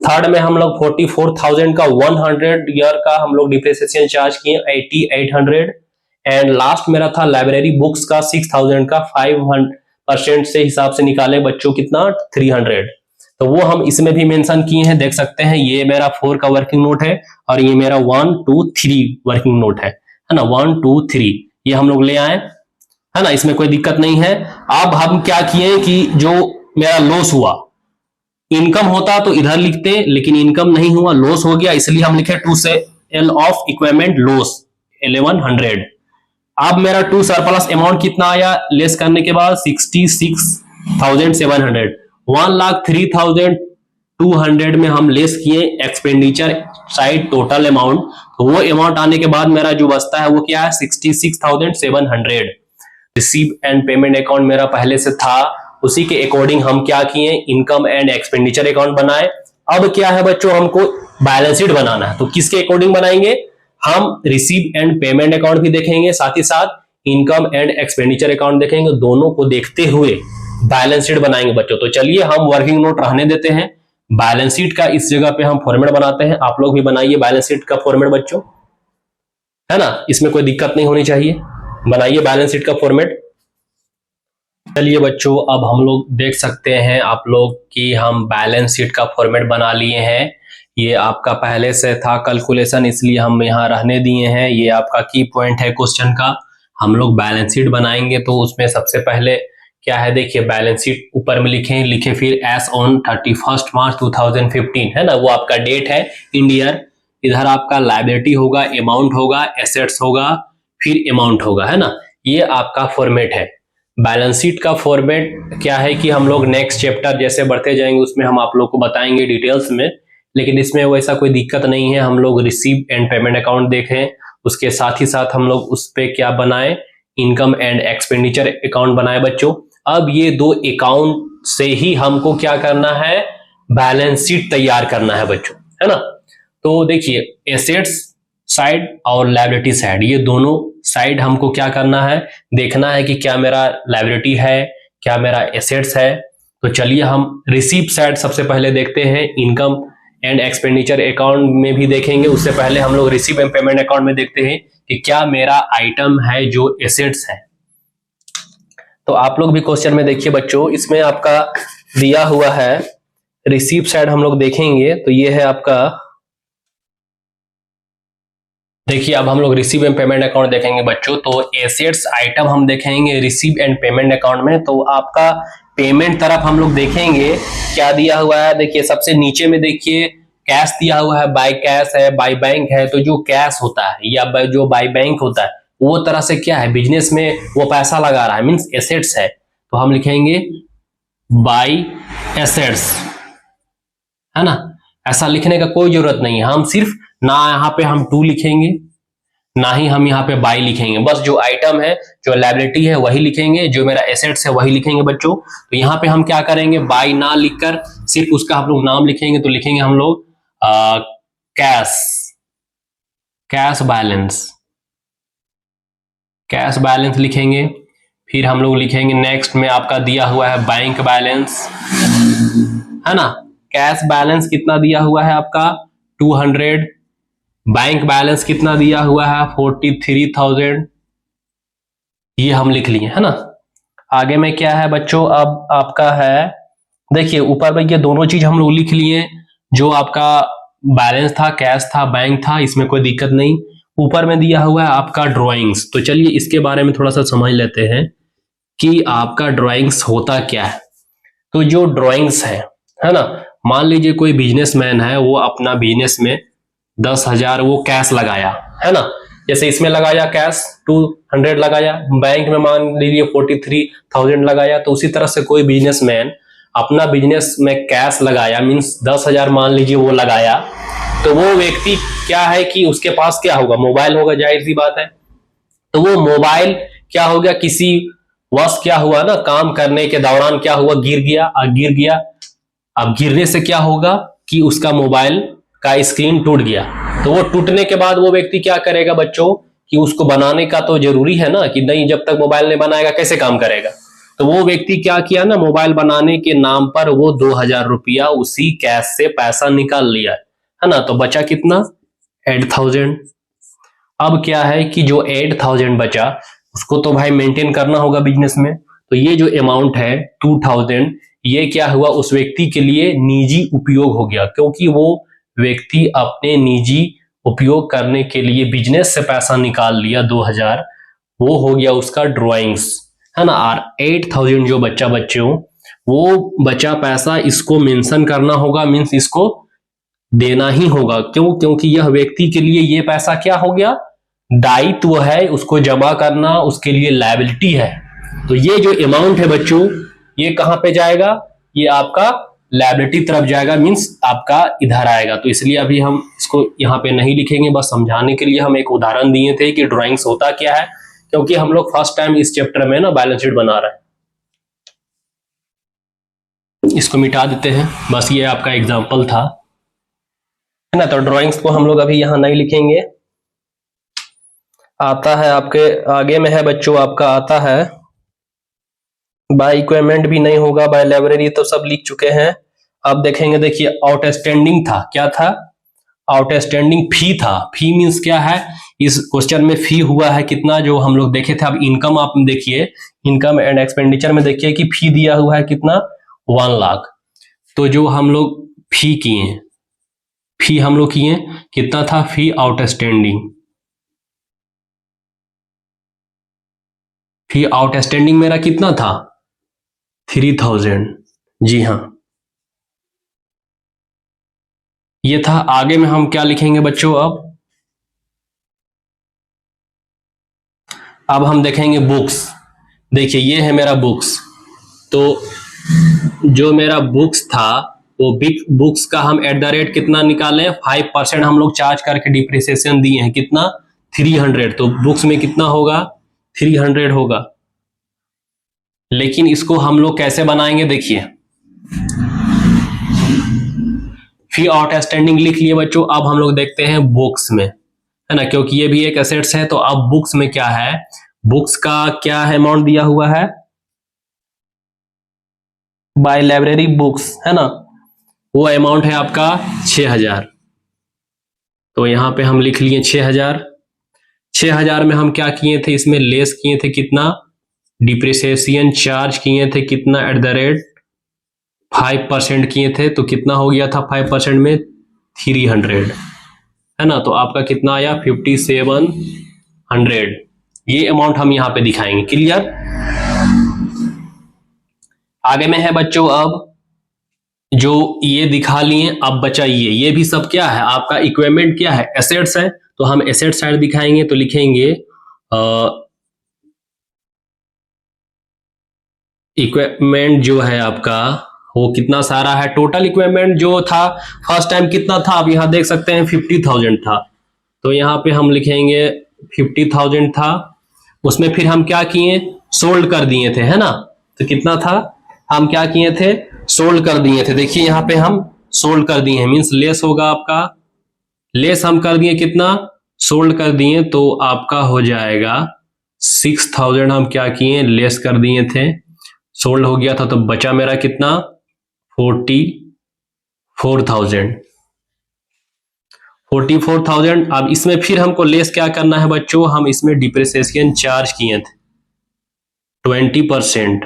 थर्ड में हम लोग 44,000 का 100 ईयर का हम लोग डिप्रिसिएशन चार्ज किए 8,800। एंड लास्ट मेरा था लाइब्रेरी बुक्स का 6,000 का 5% से हिसाब से निकाले बच्चों कितना 300। तो वो हम इसमें भी मेंशन किए हैं, देख सकते हैं। ये मेरा 4 का वर्किंग नोट है और ये मेरा 1 2 3 वर्किंग नोट है ना। 1 2 3 ये हम लोग ले आए, है ना, इसमें कोई दिक्कत नहीं है। अब हम क्या किए कि जो मेरा लॉस हुआ, इनकम होता तो इधर लिखते, लेकिन इनकम नहीं हुआ, लॉस हो गया, इसलिए हम लिखे to sale of equipment loss 1100। अब मेरा टू सरप्लस अमाउंट कितना आया, लेस करने के बाद 66,700। 1,03,200 में हम लेस किए एक्सपेंडिचर साइड टोटल अमाउंट, तो वो अमाउंट आने के बाद मेरा जो बचता है वो क्या है 66,700। रिसीव एंड पेमेंट अकाउंट मेरा पहले से था, उसी के अकॉर्डिंग हम क्या किए इनकम एंड एक्सपेंडिचर अकाउंट बनाए। अब क्या है बच्चों, हमको बैलेंस शीट बनाना है, तो किसके अकॉर्डिंग बनाएंगे, हम रिसीव एंड पेमेंट अकाउंट भी देखेंगे, साथ ही साथ इनकम एंड एक्सपेंडिचर अकाउंट देखेंगे। दोनों को देखते हुए बैलेंस शीट बनाएंगे बच्चों। तो चलिए हम वर्किंग नोट रहने देते हैं, बैलेंस शीट का इस जगह पे हम फॉर्मेट बनाते हैं। आप लोग भी बनाइए बैलेंस शीट का फॉर्मेट बच्चों, है ना, इसमें कोई दिक्कत नहीं होनी चाहिए, बनाइए बैलेंस शीट का फॉर्मेट। चलिए बच्चों, अब हम लोग देख सकते हैं आप लोग कि हम बैलेंस शीट का फॉर्मेट बना लिए हैं। ये आपका पहले से था कैलकुलेशन, इसलिए हम यहाँ रहने दिए हैं। ये आपका की पॉइंट है क्वेश्चन का। हम लोग बैलेंस शीट बनाएंगे तो उसमें सबसे पहले क्या है, देखिए बैलेंस शीट ऊपर में लिखे फिर एस ऑन 31 मार्च 2015, है ना, वो आपका डेट है इन ईयर। इधर आपका लायबिलिटी होगा, अमाउंट होगा, एसेट्स होगा, फिर अमाउंट होगा, है ना। ये आपका फॉर्मेट है। बैलेंस शीट का फॉर्मेट क्या है कि हम लोग नेक्स्ट चैप्टर जैसे बढ़ते जाएंगे उसमें हम आप लोग को बताएंगे डिटेल्स में, लेकिन इसमें वैसा कोई दिक्कत नहीं है। हम लोग रिसीव एंड पेमेंट अकाउंट देखें, उसके साथ ही साथ हम लोग उस पर क्या बनाए, इनकम एंड एक्सपेंडिचर अकाउंट बनाए बच्चों। अब ये दो अकाउंट से ही हमको क्या करना है, बैलेंस शीट तैयार करना है बच्चों, है ना। तो देखिए एसेट्स साइड और लायबिलिटी साइड, ये दोनों साइड हमको क्या करना है, देखना है कि क्या मेरा लायबिलिटी है, क्या मेरा एसेट्स है। तो चलिए हम रिसीव साइड सबसे पहले देखते हैं, इनकम एंड एक्सपेंडिचर अकाउंट में भी देखेंगे। उससे पहले हम लोग रिसीव एंड पेमेंट अकाउंट में देखते हैं कि क्या मेरा आइटम है जो एसेट्स है। तो आप लोग भी क्वेश्चन में देखिए बच्चों, इसमें आपका दिया हुआ है रिसीव साइड हम लोग देखेंगे तो ये है आपका, देखिए अब हम लोग रिसीव एंड पेमेंट अकाउंट देखेंगे बच्चों। तो एसेट्स आइटम हम देखेंगे रिसीव एंड पेमेंट अकाउंट में। तो आपका पेमेंट तरफ हम लोग देखेंगे क्या दिया हुआ है। देखिए सबसे नीचे में देखिए कैश दिया हुआ है, बाय कैश है, बाय बैंक है। तो जो कैश होता है या जो बाय बैंक होता है वो तरह से क्या है, बिजनेस में वो पैसा लगा रहा है, मीन्स एसेट्स है। तो हम लिखेंगे बाय एसेट्स, है ना। ऐसा लिखने का कोई जरूरत नहीं है, हम सिर्फ ना यहाँ पे हम टू लिखेंगे ना ही हम यहाँ पे बाई लिखेंगे, बस जो आइटम है जो लायबिलिटी है वही लिखेंगे, जो मेरा एसेट्स है वही लिखेंगे बच्चों। तो यहाँ पे हम क्या करेंगे, बाई ना लिखकर सिर्फ उसका हम लोग नाम लिखेंगे। तो लिखेंगे हम लोग cash, cash balance, cash balance लिखेंगे। फिर हम लोग लिखेंगे नेक्स्ट में आपका दिया हुआ है बैंक बैलेंस, है ना। कैश बैलेंस कितना दिया हुआ है आपका 200, बैंक बैलेंस कितना दिया हुआ है 43,000, ये हम लिख लिए, है ना। आगे में क्या है बच्चों, अब आपका है देखिए ऊपर में ये दोनों चीज हम लोग लिख लिए, जो आपका बैलेंस था, कैश था, बैंक था, इसमें कोई दिक्कत नहीं। ऊपर में दिया हुआ है आपका ड्राइंग्स। तो चलिए इसके बारे में थोड़ा सा समझ लेते हैं कि आपका ड्राइंग्स होता क्या है। तो जो ड्राइंग्स है ना, मान लीजिए कोई बिजनेसमैन है, वो अपना बिजनेस में 10,000 वो कैश लगाया, है ना। जैसे इसमें लगाया कैश 200 लगाया, बैंक में मान लीजिए 43,000 लगाया। तो उसी तरह से कोई बिजनेसमैन अपना बिजनेस में कैश लगाया, मीन्स 10,000 मान लीजिए वो लगाया। तो वो व्यक्ति क्या है कि उसके पास क्या होगा, मोबाइल होगा, जाहिर सी बात है। तो वो मोबाइल क्या हो गया, किसी वश क्या हुआ ना, काम करने के दौरान क्या हुआ, गिर गया। गिर गया, अब गिरने से क्या होगा कि उसका मोबाइल का स्क्रीन टूट गया। तो वो टूटने के बाद वो व्यक्ति क्या करेगा बच्चों, कि उसको बनाने का तो जरूरी है ना, कि नहीं जब तक मोबाइल नहीं बनाएगा कैसे काम करेगा। तो वो व्यक्ति क्या किया ना, मोबाइल बनाने के नाम पर वो 2,000 रुपया उसी कैश से पैसा निकाल लिया, है ना। तो बचा कितना 8,000। अब क्या है कि जो 8,000 बचा उसको तो भाई मेंटेन करना होगा बिजनेस में। तो ये जो अमाउंट है 2,000, ये क्या हुआ उस व्यक्ति के लिए निजी उपयोग हो गया, क्योंकि वो व्यक्ति अपने निजी उपयोग करने के लिए बिजनेस से पैसा निकाल लिया 2,000, वो हो गया उसका ड्राइंग्स, है ना। और 8,000 जो बच्चा बच्चों वो बचा पैसा, इसको मेंशन करना होगा, मीन्स इसको देना ही होगा। क्यों, क्योंकि यह व्यक्ति के लिए ये पैसा क्या हो गया, दायित्व है, उसको जमा करना उसके लिए लायबिलिटी है। तो ये जो अमाउंट है बच्चों ये कहां पे जाएगा, ये आपका लायबिलिटी तरफ जाएगा, मींस आपका इधर आएगा। तो इसलिए अभी हम इसको यहाँ पे नहीं लिखेंगे, बस समझाने के लिए हम एक उदाहरण दिए थे कि ड्राइंग्स होता क्या है, क्योंकि हम लोग फर्स्ट टाइम इस चैप्टर में ना बैलेंस शीट बना रहे हैं। इसको मिटा देते हैं, बस ये आपका एग्जाम्पल था, है ना। तो ड्राइंग्स को हम लोग अभी यहाँ नहीं लिखेंगे। आता है आपके आगे में है बच्चों, आपका आता है बाय इक्विपमेंट भी नहीं होगा, बाय लाइब्रेरी तो सब लिख चुके हैं। अब देखेंगे, देखिए आउटस्टैंडिंग था, क्या था, आउटस्टैंडिंग फी था। फी मींस क्या है, इस क्वेश्चन में फी हुआ है कितना, जो हम लोग देखे थे। अब इनकम आप देखिए, इनकम एंड एक्सपेंडिचर में देखिए कि फी दिया हुआ है कितना 1 लाख। तो जो हम लोग फी किए, फी हम लोग किए कितना था, फी आउटस्टैंडिंग, फी आउटस्टैंडिंग मेरा कितना था 3,000, जी हाँ ये था। आगे में हम क्या लिखेंगे बच्चों, अब हम देखेंगे बुक्स। देखिए ये है मेरा बुक्स, तो जो मेरा बुक्स था वो बिग बुक्स का हम एट द रेट कितना निकाले, 5% हम लोग चार्ज करके डिप्रिसिएशन दिए हैं, कितना 300। तो बुक्स में कितना होगा 300 होगा। लेकिन इसको हम लोग कैसे बनाएंगे, देखिए फी आउटस्टैंडिंग लिख लिए बच्चों। अब हम लोग देखते हैं बुक्स में, है ना, क्योंकि ये भी एक एसेट्स है। तो अब बुक्स में क्या है, बुक्स का क्या है अमाउंट दिया हुआ है, बाय लाइब्रेरी बुक्स, है ना, वो अमाउंट है आपका 6,000। तो यहां पे हम लिख लिए 6,000। 6,000 में हम क्या किए थे, इसमें लेस किए थे कितना, डिप्रिसिएशन चार्ज किए थे कितना @5% किए थे, तो कितना हो गया था 5% में 300, है ना। तो आपका कितना आया 5700। ये अमाउंट हम यहां पे दिखाएंगे। क्लियर। आगे में है बच्चों, अब जो ये दिखा लिए, अब बचा ये भी सब क्या है आपका इक्विपमेंट, क्या है एसेट्स है। तो हम एसेट साइड दिखाएंगे तो लिखेंगे इक्विपमेंट जो है आपका वो कितना सारा है। टोटल इक्विपमेंट जो था फर्स्ट टाइम कितना था, आप यहां देख सकते हैं 50,000 था। तो यहाँ पे हम लिखेंगे 50,000 था, उसमें फिर हम क्या किए, सोल्ड कर दिए थे, है ना। तो कितना था, हम क्या किए थे, सोल्ड कर दिए थे। देखिए यहाँ पे हम सोल्ड कर दिए हैं, मीन्स लेस होगा आपका, लेस हम कर दिए कितना, सोल्ड कर दिए, तो आपका हो जाएगा 6,000 हम क्या किए, लेस कर दिए थे, सोल्ड हो गया था, तो बचा मेरा कितना 44,000। 44,000। अब इसमें फिर हमको लेस क्या करना है बच्चों, हम इसमें डिप्रिसिएशन चार्ज किए थे 20%।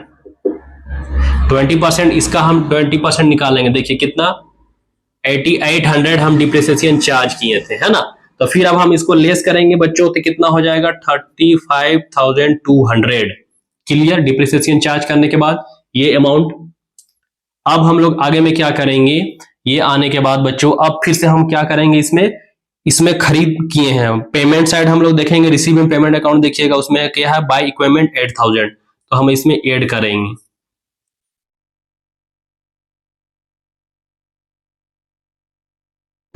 20% इसका हम 20% निकालेंगे। देखिए कितना 8800 हम डिप्रिसिएशन चार्ज किए थे, है ना। तो फिर अब हम इसको लेस करेंगे बच्चों, तो कितना हो जाएगा 35,200। क्लियर। डिप्रिसिएशन चार्ज करने के बाद ये अमाउंट। अब हम लोग आगे में क्या करेंगे, ये आने के बाद बच्चों अब फिर से हम क्या करेंगे, इसमें खरीद किए हैं। पेमेंट साइड हम लोग देखेंगे, रिसीविंग पेमेंट अकाउंट देखिएगा, उसमें क्या है बाय इक्विपमेंट 8,000, तो हम इसमें ऐड करेंगे,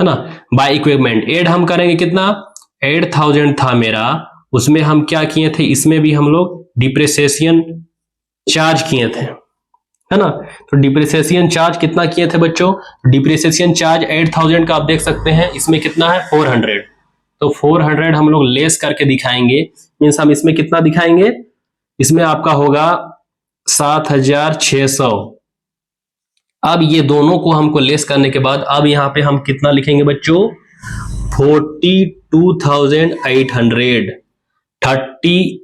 है ना। बाय इक्विपमेंट ऐड हम करेंगे कितना, 8,000 था मेरा, उसमें हम क्या किए थे, इसमें भी हम लोग डिप्रिसिएशन चार्ज किए थे, है ना। तो डिप्रिसिएशन चार्ज कितना किए थे बच्चों, डिप्रिसिएशन चार्ज 8,000 का आप देख सकते हैं, इसमें कितना है 400। तो 400 हम लोग लेस करके दिखाएंगे, मीन्स हम इसमें कितना दिखाएंगे, इसमें आपका होगा 7,600। अब ये दोनों को हमको लेस करने के बाद अब यहाँ पे हम कितना लिखेंगे बच्चों, 42,800। 30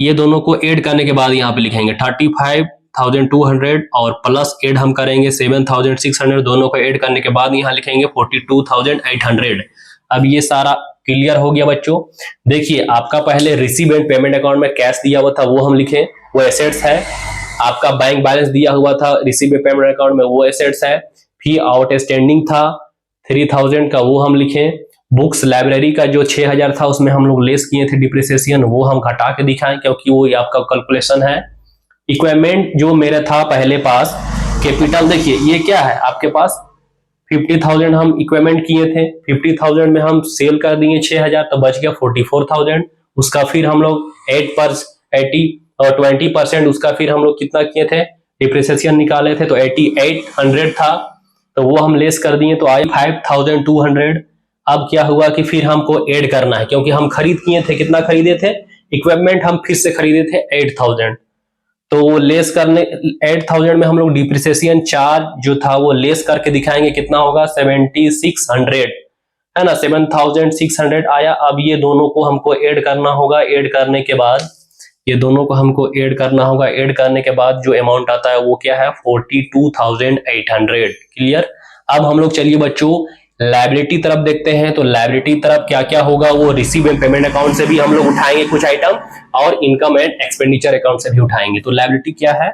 ये दोनों को ऐड करने के बाद यहाँ पे लिखेंगे 35,200 और प्लस ऐड हम करेंगे 7,600, दोनों को ऐड करने के बाद यहाँ लिखेंगे 42,800। अब ये सारा क्लियर हो गया बच्चों। देखिए आपका पहले रिसीव एंड पेमेंट अकाउंट में कैश दिया हुआ था वो हम लिखे, वो एसेट्स है। आपका बैंक बैलेंस दिया हुआ था रिसीव एंड पेमेंट अकाउंट में, वो एसेट्स है। फी आउटस्टैंडिंग था 3,000 का, वो हम लिखे। बुक्स लाइब्रेरी का जो 6,000 था उसमें हम लोग लेस किए थे डिप्रिसिएशन, वो हम घटा के दिखाएं क्योंकि वो आपका कैलकुलेशन है। इक्विपमेंट जो मेरा था पहले पास, कैपिटल देखिए ये क्या है आपके पास 50,000 हम इक्विपमेंट किए थे, 50,000 में हम सेल कर दिए 6,000, तो बच गया 44,000। उसका फिर हम लोग 20% उसका फिर हम लोग कितना किए थे, डिप्रिसिएशन निकाले थे, तो 8800 था, तो वो हम लेस कर दिए, तो आए 5,200। अब क्या हुआ कि फिर हमको ऐड करना है, क्योंकि हम खरीद किए थे, कितना खरीदे थे इक्विपमेंट, हम फिर से खरीदे थे 8,000, तो वो लेस करने 8,000 में हम लोग डिप्रिसिएशन चार्ज जो था वो लेस करके दिखाएंगे, कितना होगा 7,600, है ना। 7,600 आया। अब ये दोनों को हमको ऐड करना होगा, ऐड करने के बाद ये दोनों को हमको ऐड करना होगा, ऐड करने के बाद जो अमाउंट आता है वो क्या है 42,800। क्लियर। अब हम लोग चलिए बच्चों लायबिलिटी तरफ देखते हैं। तो लायबिलिटी तरफ क्या क्या होगा, वो रिसीव एंड पेमेंट अकाउंट से भी हम लोग उठाएंगे कुछ आइटम, और इनकम एंड एक्सपेंडिचर अकाउंट से भी उठाएंगे। तो लायबिलिटी क्या है,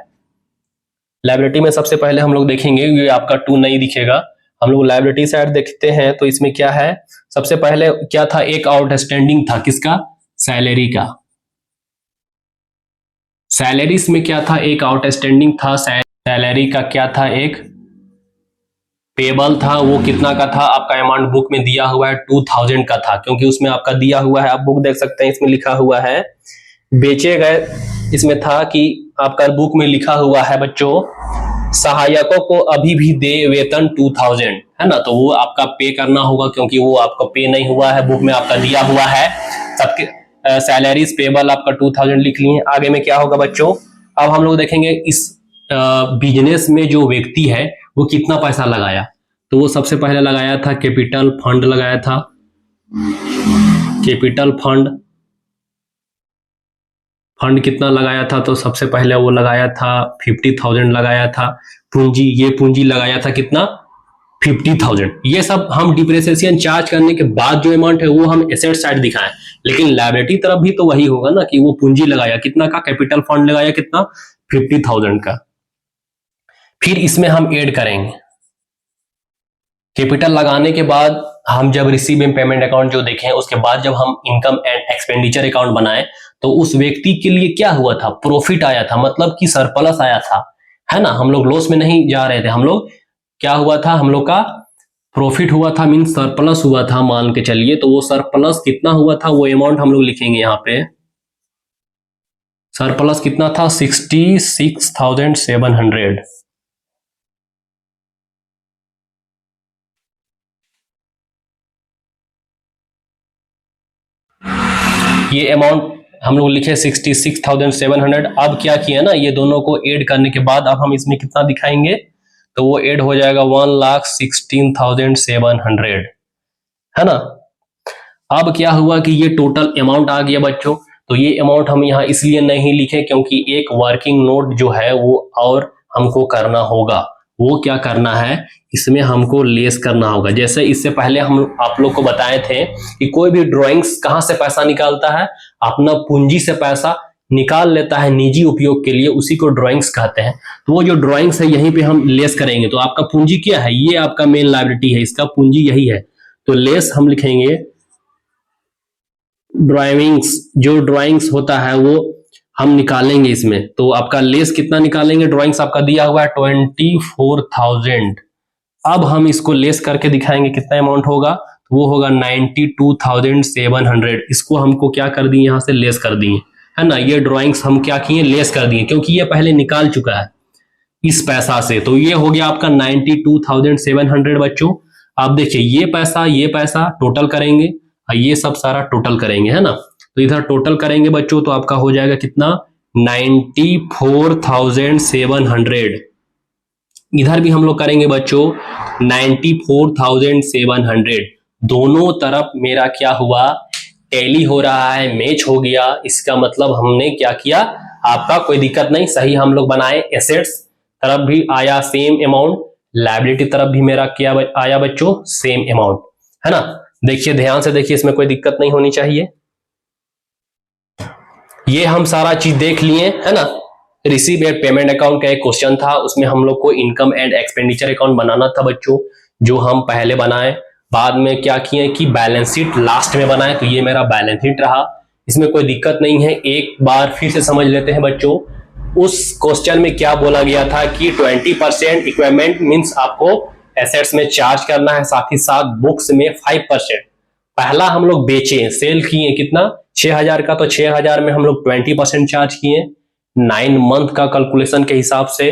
लायबिलिटी में सबसे पहले हम लोग देखेंगे, ये आपका 2 नहीं दिखेगा, हम लोग लायबिलिटी साइड देखते हैं। तो इसमें क्या है, सबसे पहले क्या था, एक आउटस्टैंडिंग था किसका, सैलरी का। सैलरीज में क्या था, एक आउटस्टैंडिंग था सैलरी का, क्या था एक पेबल था, वो कितना का था आपका अमाउंट बुक में दिया हुआ है 2,000 का था, क्योंकि उसमें आपका दिया हुआ है, आप बुक देख सकते हैं इसमें लिखा हुआ है बेचे गए, इसमें था कि आपका बुक में लिखा हुआ है बच्चों सहायकों को अभी भी दे वेतन 2,000, है ना। तो वो आपका पे करना होगा, क्योंकि वो आपका पे नहीं हुआ है, बुक में आपका दिया हुआ है। सबके सैलरीज पेबल आपका 2,000 लिख लिए। आगे में क्या होगा बच्चों, अब हम लोग देखेंगे इस बिजनेस में जो व्यक्ति है वो कितना पैसा लगाया। तो वो सबसे पहले लगाया था कैपिटल फंड, लगाया था कैपिटल फंड फंड कितना लगाया था, तो सबसे पहले वो लगाया था 50,000 लगाया था पूंजी। ये पूंजी लगाया था कितना, 50,000। ये सब हम डिप्रिसिएशन चार्ज करने के बाद जो अमाउंट है वो हम एसेट साइड दिखाएं, लेकिन लायबिलिटी तरफ भी तो वही होगा ना कि वो पूंजी लगाया कितना का, कैपिटल फंड लगाया कितना, 50,000 का। फिर इसमें हम ऐड करेंगे कैपिटल लगाने के बाद हम जब रिसीव एंड पेमेंट अकाउंट जो देखें, उसके बाद जब हम इनकम एंड एक्सपेंडिचर अकाउंट बनाए, तो उस व्यक्ति के लिए क्या हुआ था, प्रॉफिट आया था, मतलब कि सरप्लस आया था, है ना। हम लोग लॉस में नहीं जा रहे थे, हम लोग क्या हुआ था, हम लोग का प्रॉफिट हुआ था, मीन सरप्लस हुआ था मान के चलिए। तो वो सरप्लस कितना हुआ था, वो अमाउंट हम लोग लिखेंगे यहाँ पे। सरप्लस कितना था, 66,700। ये अमाउंट हम लोग लिखे 66,700। अब क्या किया ना, ये दोनों को ऐड करने के बाद अब हम इसमें कितना दिखाएंगे, तो वो ऐड हो जाएगा 1,16,700, है ना। अब क्या हुआ कि ये टोटल अमाउंट आ गया बच्चों। तो ये अमाउंट हम यहाँ इसलिए नहीं लिखे क्योंकि एक वर्किंग नोट जो है वो और हमको करना होगा। वो क्या करना है, इसमें हमको लेस करना होगा। जैसे इससे पहले हम आप लोग को बताए थे कि कोई भी ड्राइंग्स कहाँ से पैसा निकालता है, अपना पूंजी से पैसा निकाल लेता है निजी उपयोग के लिए, उसी को ड्राइंग्स कहते हैं। तो वो जो ड्राइंग्स है यहीं पे हम लेस करेंगे। तो आपका पूंजी क्या है, ये आपका मेन लायबिलिटी है, इसका पूंजी यही है। तो लेस हम लिखेंगे ड्राइंग्स, जो ड्राइंग्स होता है वो हम निकालेंगे इसमें। तो आपका लेस कितना निकालेंगे, ड्राइंग्स आपका दिया हुआ है 24,000। अब हम इसको लेस करके दिखाएंगे कितना अमाउंट होगा, तो वो होगा 92,700। इसको हमको क्या कर दिए, यहां से लेस कर दिए, है ना। ये ड्राइंग्स हम क्या किए, लेस कर दिए, क्योंकि ये पहले निकाल चुका है इस पैसा से। तो ये हो गया आपका 92,700 बच्चों। अब देखिए ये पैसा टोटल करेंगे और ये सब सारा टोटल करेंगे, है ना। तो इधर टोटल करेंगे बच्चों, तो आपका हो जाएगा कितना, 94,700। इधर भी हम लोग करेंगे बच्चों 94,700। दोनों तरफ मेरा क्या हुआ, टैली हो रहा है, मैच हो गया। इसका मतलब हमने क्या किया, आपका कोई दिक्कत नहीं, सही हम लोग बनाए। एसेट्स तरफ भी आया सेम अमाउंट, लायबिलिटी तरफ भी मेरा क्या आया बच्चों, सेम अमाउंट, है ना। देखिए ध्यान से देखिए, इसमें कोई दिक्कत नहीं होनी चाहिए। ये हम सारा चीज देख लिए, है ना। रिसीव एंड पेमेंट अकाउंट का एक क्वेश्चन था, उसमें हम लोग को इनकम एंड एक्सपेंडिचर अकाउंट बनाना था बच्चों, जो हम पहले बनाए। बाद में क्या किए कि बैलेंस शीट लास्ट में बनाए, तो ये मेरा बैलेंस शीट रहा। इसमें कोई दिक्कत नहीं है। एक बार फिर से समझ लेते हैं बच्चों, उस क्वेश्चन में क्या बोला गया था कि 20% इक्विपमेंट मींस आपको एसेट्स में चार्ज करना है, साथ ही साथ बुक्स में 5%। पहला हम लोग बेचे, सेल किए कितना, 6,000 का, तो 6,000 में हम लोग 20% चार्ज किए 9 मंथ का कैलकुलेशन के हिसाब से,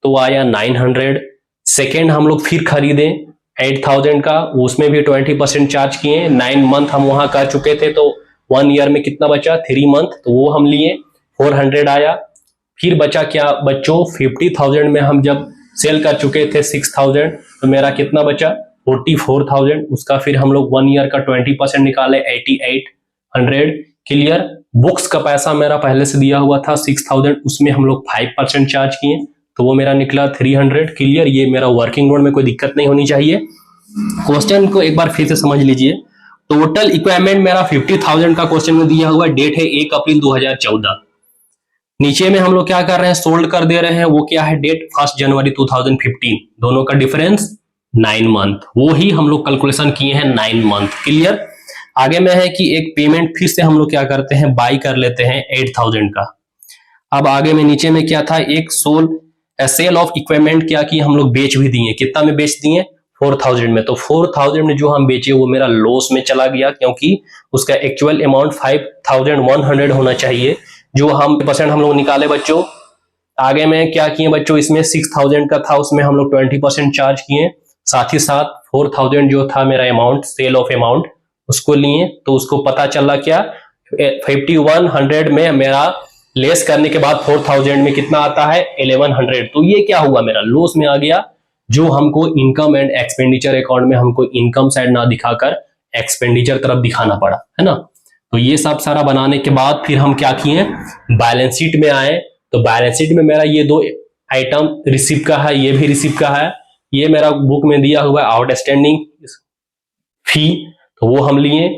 तो आया 900। सेकेंड हम लोग फिर खरीदे 8,000 का, उसमें भी 20% चार्ज किए, 9 मंथ हम वहां कर चुके थे, तो 1 ईयर में कितना बचा, 3 मंथ, तो वो हम लिए 400 आया। फिर बचा क्या बच्चों, 50,000 में हम जब सेल कर चुके थे 6,000, तो मेरा कितना बचा, 44,000। उसका फिर हम लोग 1 ईयर का 20% निकाले, 8800। क्लियर। बुक्स का पैसा मेरा पहले से दिया हुआ था 6,000, उसमें हम लोग 5% चार्ज किए, तो वो मेरा निकला 300। क्लियर। ये मेरा वर्किंग नोट में कोई दिक्कत नहीं होनी चाहिए। क्वेश्चन को एक बार फिर से समझ लीजिए। टोटल इक्विपमेंट मेरा 50,000 का क्वेश्चन में दिया हुआ, डेट है 1 अप्रैल 2014। नीचे में हम लोग क्या कर रहे हैं, सोल्ड कर दे रहे हैं, वो क्या है, डेट 1 जनवरी 2015। दोनों का डिफरेंस 9 मंथ, वो ही हम लोग कैलकुलेशन किए हैं 9 मंथ। क्लियर। आगे में है कि एक पेमेंट फिर से हम लोग क्या करते हैं, बाई कर लेते हैं 8,000 का। अब आगे में नीचे में क्या था, एक सेल ऑफ इक्विपमेंट क्या की, हम लोग बेच भी दिए। कितना में बेच दिए, 4,000 में। तो 4,000 में जो हम बेचे वो मेरा लॉस में चला गया, क्योंकि उसका एक्चुअल अमाउंट 5,100 होना चाहिए, जो हम परसेंट हम लोग निकाले बच्चों। आगे में क्या किए बच्चों, इसमें 6,000 का था, उसमें हम लोग 20% चार्ज किए, साथ ही साथ 4,000 जो था मेरा अमाउंट, सेल ऑफ अमाउंट, उसको लिए। तो उसको पता चला क्या, 5,100 में मेरा लेस करने के बाद 4,000 में कितना आता है, 1,100। तो ये क्या हुआ, मेरा लॉस में आ गया, जो हमको इनकम एंड एक्सपेंडिचर अकाउंट में हमको इनकम साइड ना दिखाकर एक्सपेंडिचर तरफ दिखाना पड़ा, है ना। तो ये सब सारा बनाने के बाद फिर हम क्या किए, बैलेंस शीट में आए। तो बैलेंस शीट में मेरा ये 2 आइटम रिसीव का है, ये भी रिसीव का है, ये मेरा बुक में दिया हुआ है आउटस्टैंडिंग फी, तो वो हम लिए।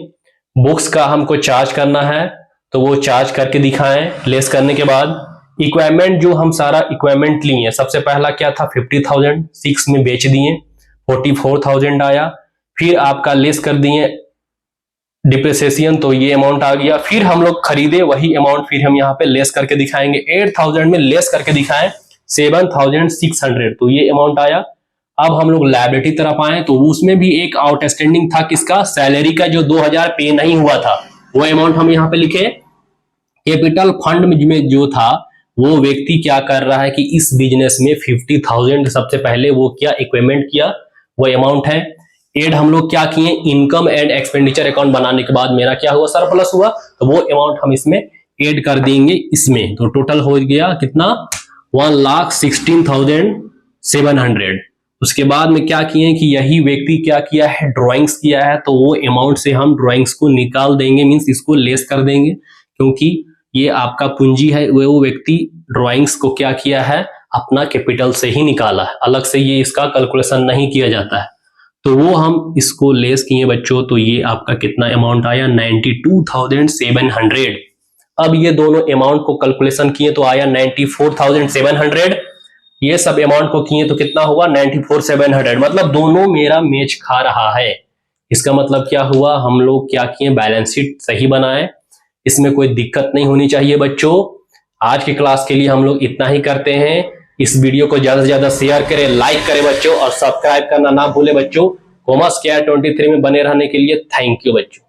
बुक्स का हमको चार्ज करना है तो वो चार्ज करके दिखाएं। लेस करने के बाद इक्विपमेंट, जो हम सारा इक्विपमेंट लिए, सबसे पहला क्या था 50,000, 6 में बेच दिए, 44,000 आया। फिर आपका लेस कर दिए डिप्रिसिएशन, तो ये अमाउंट आ गया। फिर हम लोग खरीदे वही अमाउंट, फिर हम यहाँ पे लेस करके दिखाएंगे। 8,000 में लेस करके दिखाएं 7,600, तो ये अमाउंट आया। अब हम लोग लायबिलिटी तरफ आए, तो उसमें भी एक आउटस्टैंडिंग था, किसका, सैलरी का, जो 2,000 पे नहीं हुआ था, वो अमाउंट हम यहाँ पे लिखे। कैपिटल फंड में जो था, वो व्यक्ति क्या कर रहा है कि इस बिजनेस में 50,000 सबसे पहले वो क्या इक्विपमेंट किया, वो अमाउंट है। एड हम लोग क्या किए, इनकम एंड एक्सपेंडिचर अकाउंट बनाने के बाद मेरा क्या हुआ, सरप्लस हुआ, तो वो अमाउंट हम इसमें ऐड कर देंगे इसमें। तो टोटल हो गया कितना, 1,16,700। उसके बाद में क्या किए कि यही व्यक्ति क्या किया है, ड्राइंग्स किया है, तो वो अमाउंट से हम ड्राइंग्स को निकाल देंगे, मींस इसको लेस कर देंगे, क्योंकि ये आपका पूंजी है। वो व्यक्ति ड्राइंग्स को क्या किया है, अपना कैपिटल से ही निकाला है, अलग से ये इसका कैलकुलेशन नहीं किया जाता है। तो वो हम इसको लेस किए बच्चों, तो ये आपका कितना अमाउंट आया, 92,700। अब ये दोनों अमाउंट को कैलकुलेशन किए तो आया 94,700। ये सब अमाउंट को किए तो कितना हुआ, 94,700। मतलब दोनों मेरा मैच खा रहा है। इसका मतलब क्या हुआ, हम लोग क्या किए, बैलेंस शीट सही बनाए, इसमें कोई दिक्कत नहीं होनी चाहिए बच्चों। आज की क्लास के लिए हम लोग इतना ही करते हैं। इस वीडियो को ज्यादा से ज्यादा शेयर करें, लाइक करें बच्चों, और सब्सक्राइब करना ना भूलें बच्चों। कॉमर्स केयर 23 में बने रहने के लिए थैंक यू बच्चों।